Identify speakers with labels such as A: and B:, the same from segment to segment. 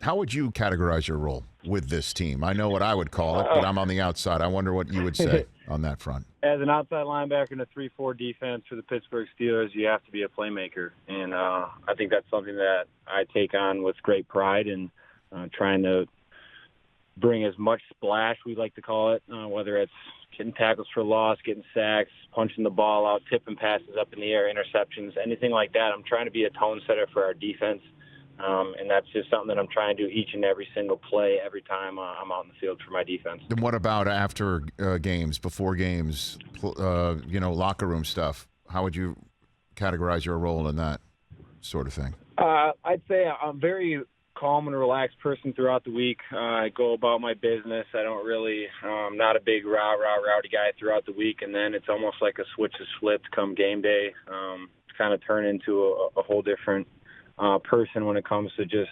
A: How would you categorize your role with this team? I know what I would call it, but I'm on the outside. I wonder what you would say on that front.
B: As an outside linebacker in a 3-4 defense for the Pittsburgh Steelers, you have to be a playmaker. And I think that's something that I take on with great pride and trying to bring as much splash, we like to call it, whether it's getting tackles for loss, getting sacks, punching the ball out, tipping passes up in the air, interceptions, anything like that. I'm trying to be a tone setter for our defense. And that's just something that I'm trying to do each and every single play, every time I'm out in the field for my defense.
A: And what about after games, before games, locker room stuff? How would you categorize your role in that sort of thing?
B: I'd say I'm very calm and relaxed person throughout the week. I go about my business. I don't really, I'm not a big rowdy guy throughout the week. And then it's almost like a switch is flipped come game day. It's kind of turned into a whole different person when it comes to just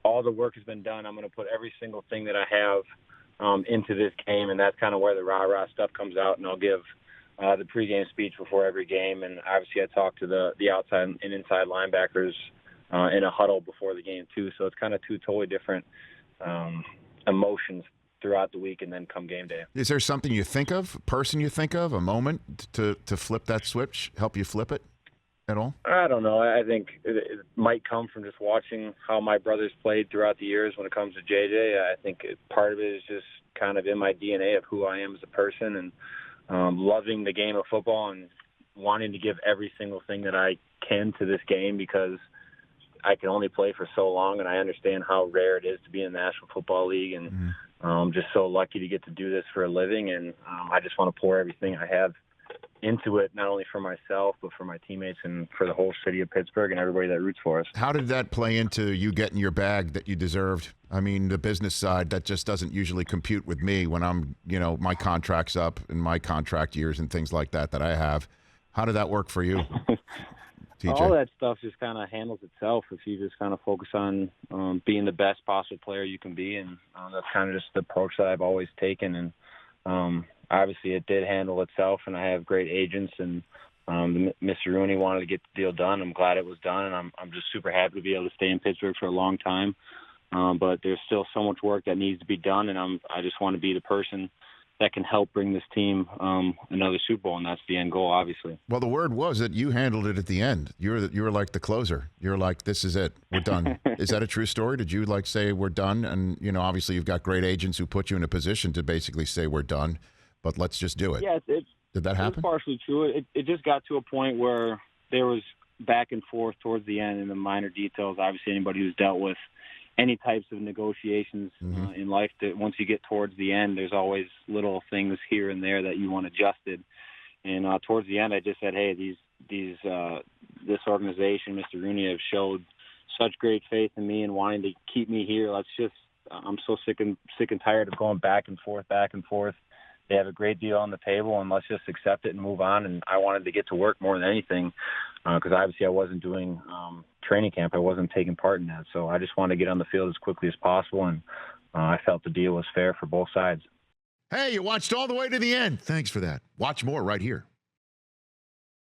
B: all the work has been done. I'm going to put every single thing that I have into this game, and that's kind of where the rah-rah stuff comes out, and I'll give the pregame speech before every game, and obviously I talk to the outside and inside linebackers in a huddle before the game too, so it's kind of two totally different emotions throughout the week and then come game day.
A: Is there something you think of, a person you think of, a moment to flip that switch, help you flip it? At all?
B: I don't know. I think it might come from just watching how my brothers played throughout the years when it comes to JJ. I think part of it is just kind of in my DNA of who I am as a person and loving the game of football and wanting to give every single thing that I can to this game because I can only play for so long, and I understand how rare it is to be in the National Football League, and I'm just so lucky to get to do this for a living, and I just want to pour everything I have into it, not only for myself, but for my teammates and for the whole city of Pittsburgh and everybody that roots for us.
A: How did that play into you getting your bag that you deserved? I mean, the business side, that just doesn't usually compute with me when I'm, my contract's up and my contract years and things like that I have. How did that work for you, TJ?
B: All that stuff just kind of handles itself if you just kind of focus on being the best possible player you can be, and that's kind of just the approach that I've always taken, and obviously it did handle itself, and I have great agents, and Mr. Rooney wanted to get the deal done. I'm glad it was done, and I'm just super happy to be able to stay in Pittsburgh for a long time. But there's still so much work that needs to be done, and I just want to be the person that can help bring this team another Super Bowl, and that's the end goal, obviously.
A: Well, the word was that you handled it at the end. You were like the closer. You're like, this is it. We're done. Is that a true story? Did you say we're done? And, obviously you've got great agents who put you in a position to basically say we're done, but let's just do it.
B: Yeah,
A: did that happen?
B: It was partially true. It just got to a point where there was back and forth towards the end in the minor details. Obviously, anybody who's dealt with any types of negotiations in life, that once you get towards the end, there's always little things here and there that you want adjusted. And towards the end, I just said, hey, this organization, Mr. Rooney, have showed such great faith in me and wanting to keep me here. I'm so sick and tired of going back and forth. They have a great deal on the table, and let's just accept it and move on. And I wanted to get to work more than anything because obviously I wasn't doing training camp. I wasn't taking part in that. So I just wanted to get on the field as quickly as possible, and I felt the deal was fair for both sides.
A: Hey, you watched all the way to the end. Thanks for that. Watch more right here.